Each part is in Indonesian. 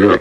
Yeah.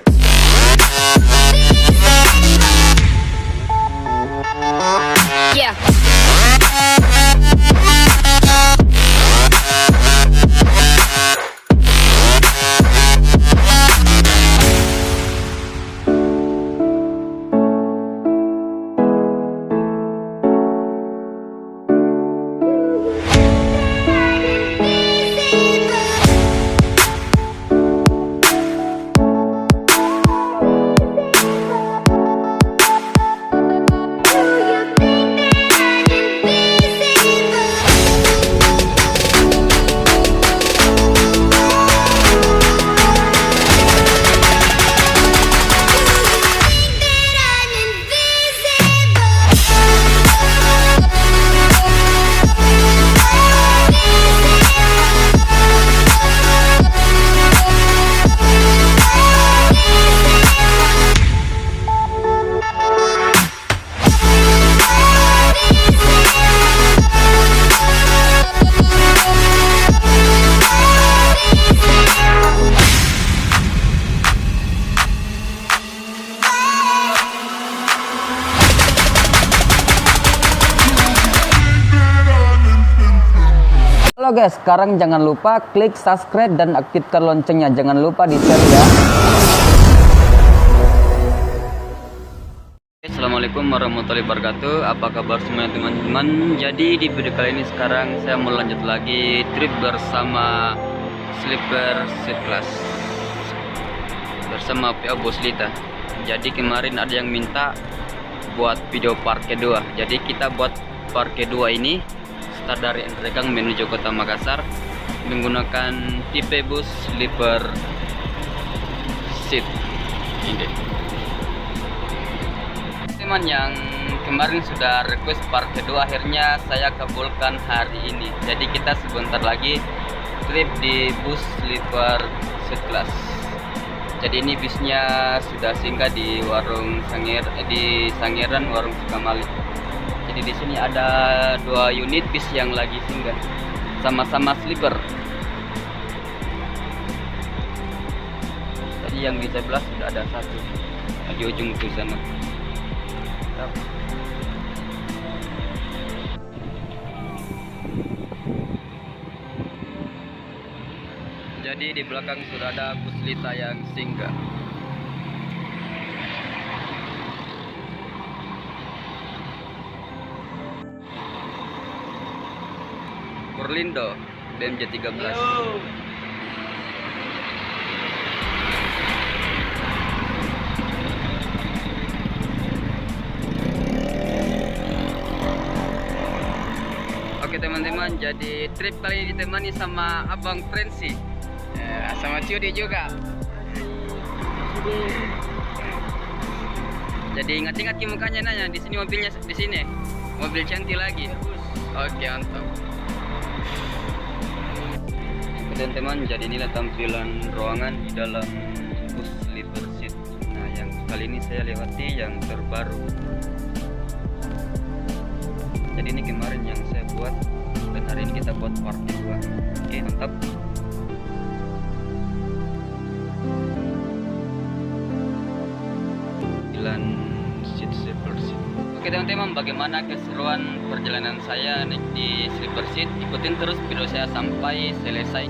Halo guys, sekarang jangan lupa klik subscribe dan aktifkan loncengnya. Jangan lupa di share ya. Assalamualaikum warahmatullahi wabarakatuh. Apa kabar semuanya teman-teman? Jadi di video kali ini sekarang saya mau lanjut lagi trip bersama Sleeper Seat Class bersama PO Boslita. Jadi kemarin ada yang minta buat video part kedua. Jadi kita buat part kedua ini dari Endrekang menuju kota Makassar menggunakan tipe bus sleeper seat ini. Teman yang kemarin sudah request part kedua, akhirnya saya kabulkan hari ini. Jadi kita sebentar lagi trip di bus sleeper seat class. Jadi ini bisnya sudah singgah di warung di Sangiran, warung Sukamali. Jadi di sini ada 2 unit bis yang lagi singgah, sama-sama sleeper. Tadi yang di sebelah sudah ada satu di ujung itu sana. Jadi di belakang sudah ada bus Lita yang singgah. Purlindo BMJ 13. Oke teman-teman, jadi trip kali ini ditemani sama Abang Frenzy ya, sama Cudi juga. Jadi ingat-ingat mukanya nanya, di sini mobilnya, di sini mobil cantik lagi. Oke, mantap. Teman-teman, jadi inilah tampilan ruangan di dalam bus sleeper seat. Nah, yang kali ini saya lewati yang terbaru. Jadi ini kemarin yang saya buat, dan hari ini kita buat part kedua. Oke, mantap. Tampilan seat sleeper seat. Oke teman-teman, bagaimana keseruan perjalanan saya naik di sleeper seat? Ikutin terus video saya sampai selesai.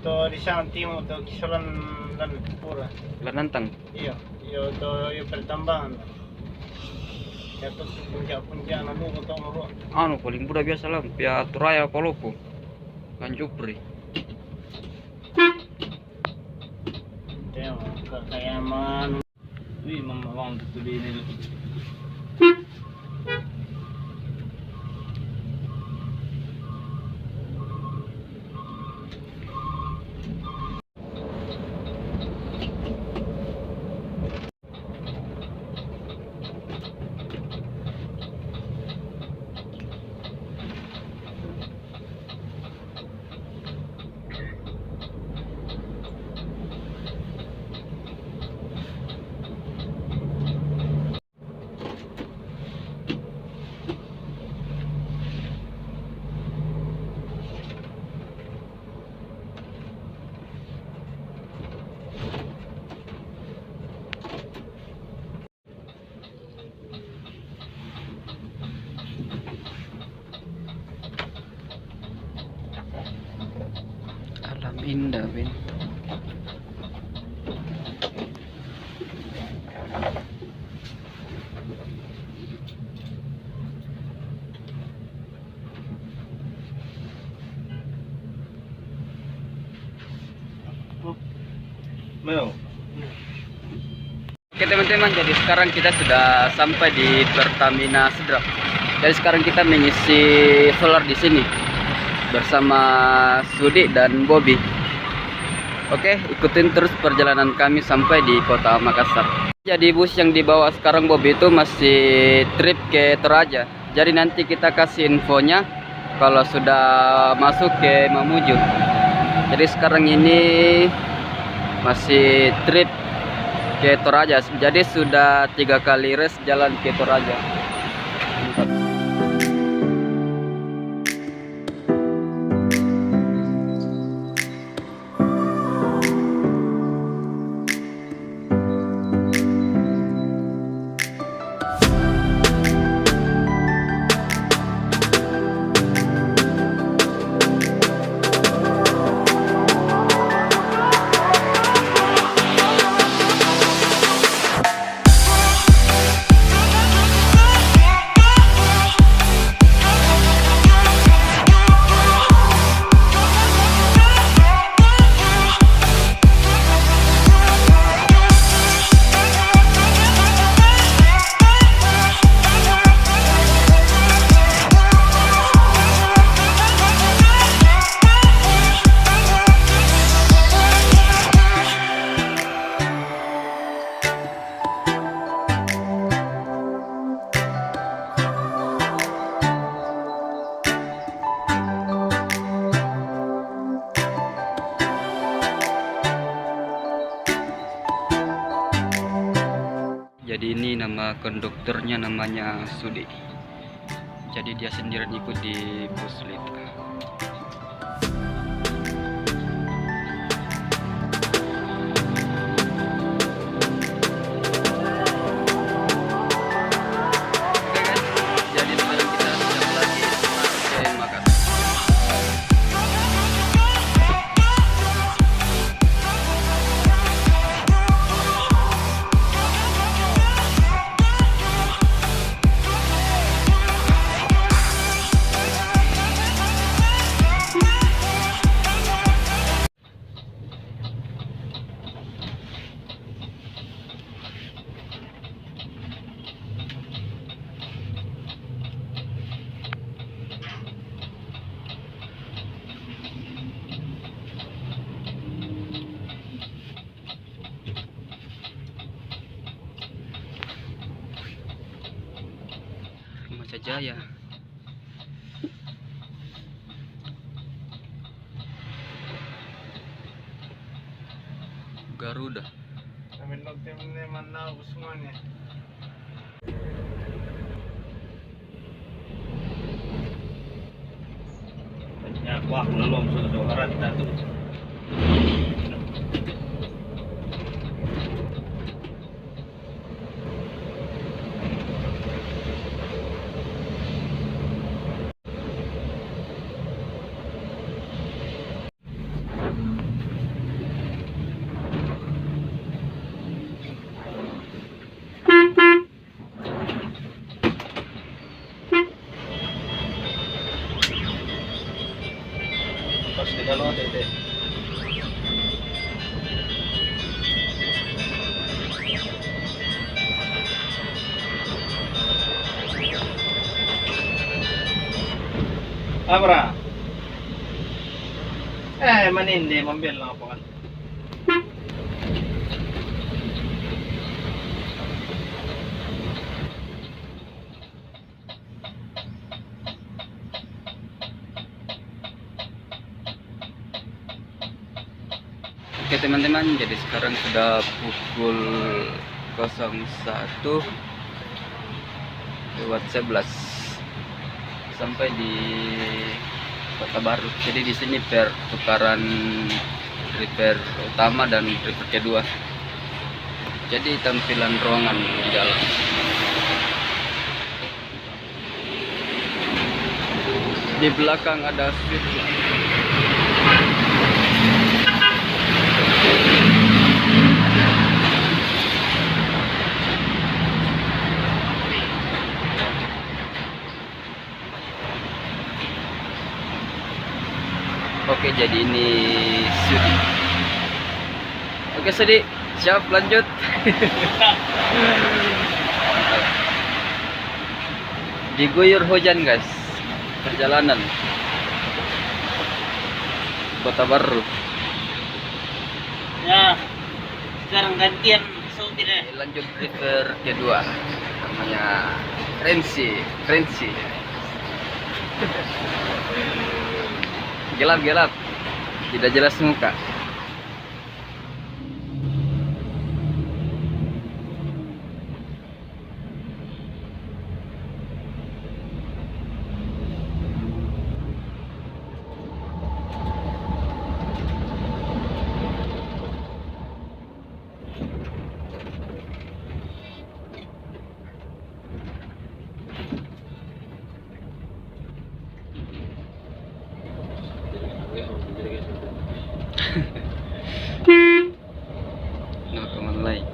to di sana timo to kisaran dan pura. Lanantang. Iya, iyo to iyo pertambangan. Ya to puncak-puncak nanu to moro. Anu paling mudah biasa lah, pia Turaya Palopo. Kanjupri. Teo kakayaman. Wih, mamawang to di ini. Alam indah, Ben. Meo. Oke teman-teman, jadi sekarang kita sudah sampai di Pertamina Sidrap. Jadi sekarang kita mengisi solar di sini bersama Sudi dan Bobby. Oke, ikutin terus perjalanan kami sampai di kota Makassar. Jadi bus yang dibawa sekarang Bobby itu masih trip ke Toraja. Jadi nanti kita kasih infonya kalau sudah masuk ke Mamuju. Jadi sekarang ini masih trip ke Toraja. Jadi sudah 3 kali res jalan ke Toraja. Jadi ini nama konduktornya namanya Sudi. Jadi dia sendirian ikut di bus Lita. Jadi sekarang kita siap lagi ke Makassar. Jaya. Garuda. Kami tim mana Usmania. Ya, wah, belum sudah orang itu. Abra. Manindi, mambil lang ako kan. Oke teman-teman, jadi sekarang sudah pukul 01.11 sampai di Kota Baru. Jadi di sini pertukaran repair utama dan repair kedua. Jadi tampilan ruangan di dalam. Di belakang ada suite. Oke, jadi ini Sudi. Oke Sudi, siap lanjut. Diguyur hujan guys, perjalanan Kota Baru. Ya, sekarang gantian Saudi deh. Lanjut repair kedua, namanya Rensi. Gelap, tidak jelas muka. No comment like.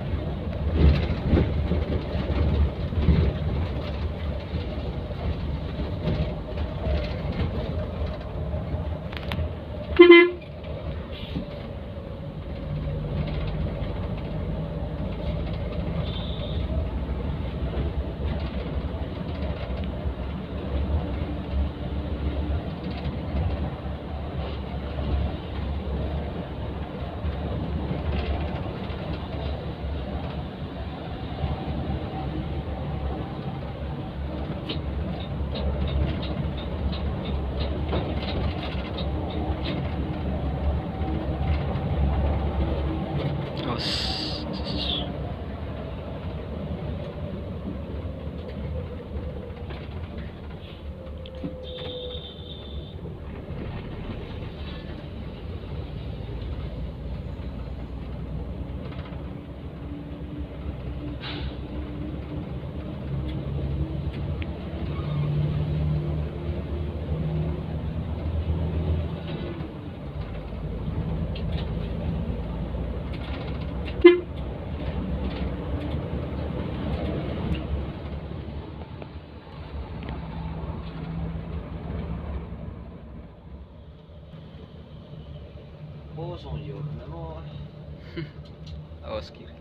Awas kiri.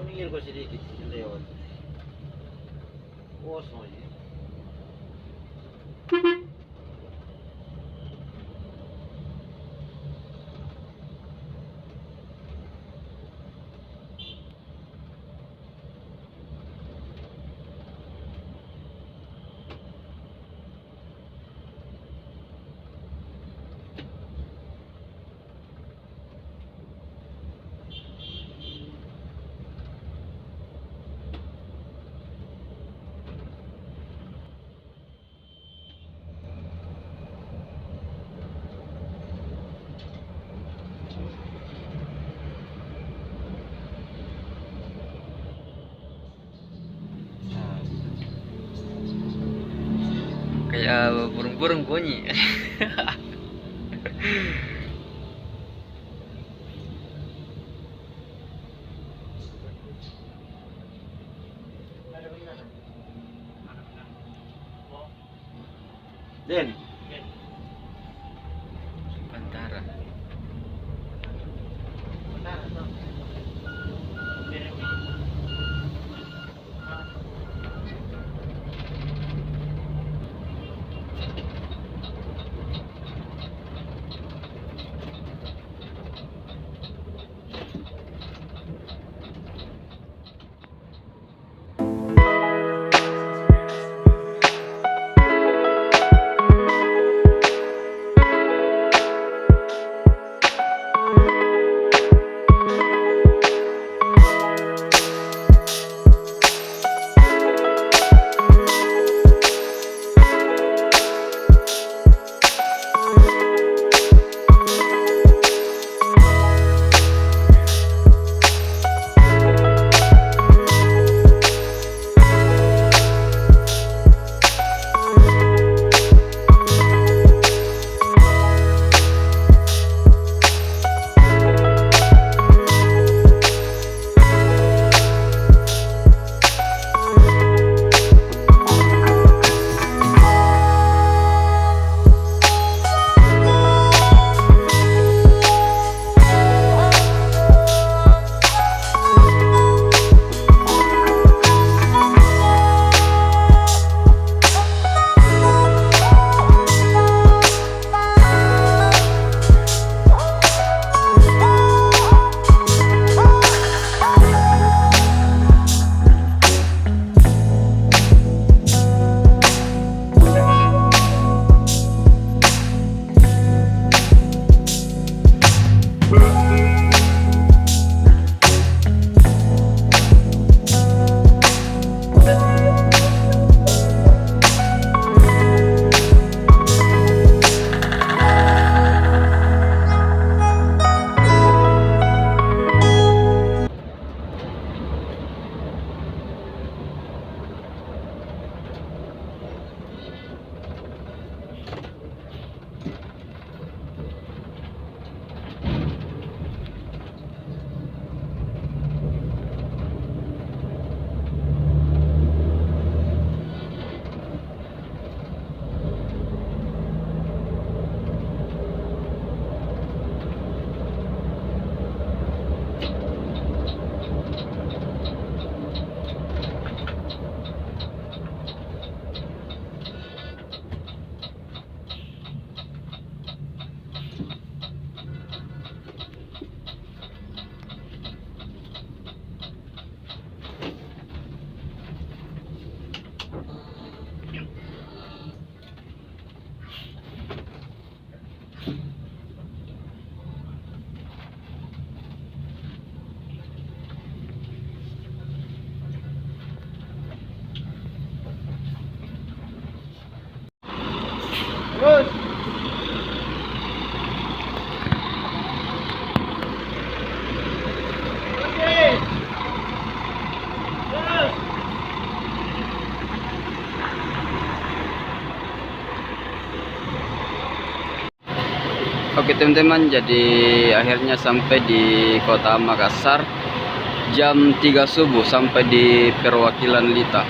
Minggir ko sedikit, lewat. Kosong aja. Kayak burung-burung bunyi. Ada benar. Den. Bantara. Terus. Oke teman-teman, jadi akhirnya sampai di kota Makassar jam 3 subuh, sampai di perwakilan Lita.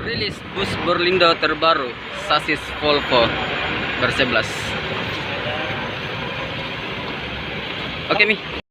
Rilis bus Berlindo terbaru, sasis Volvo ber-11. Oke Mi.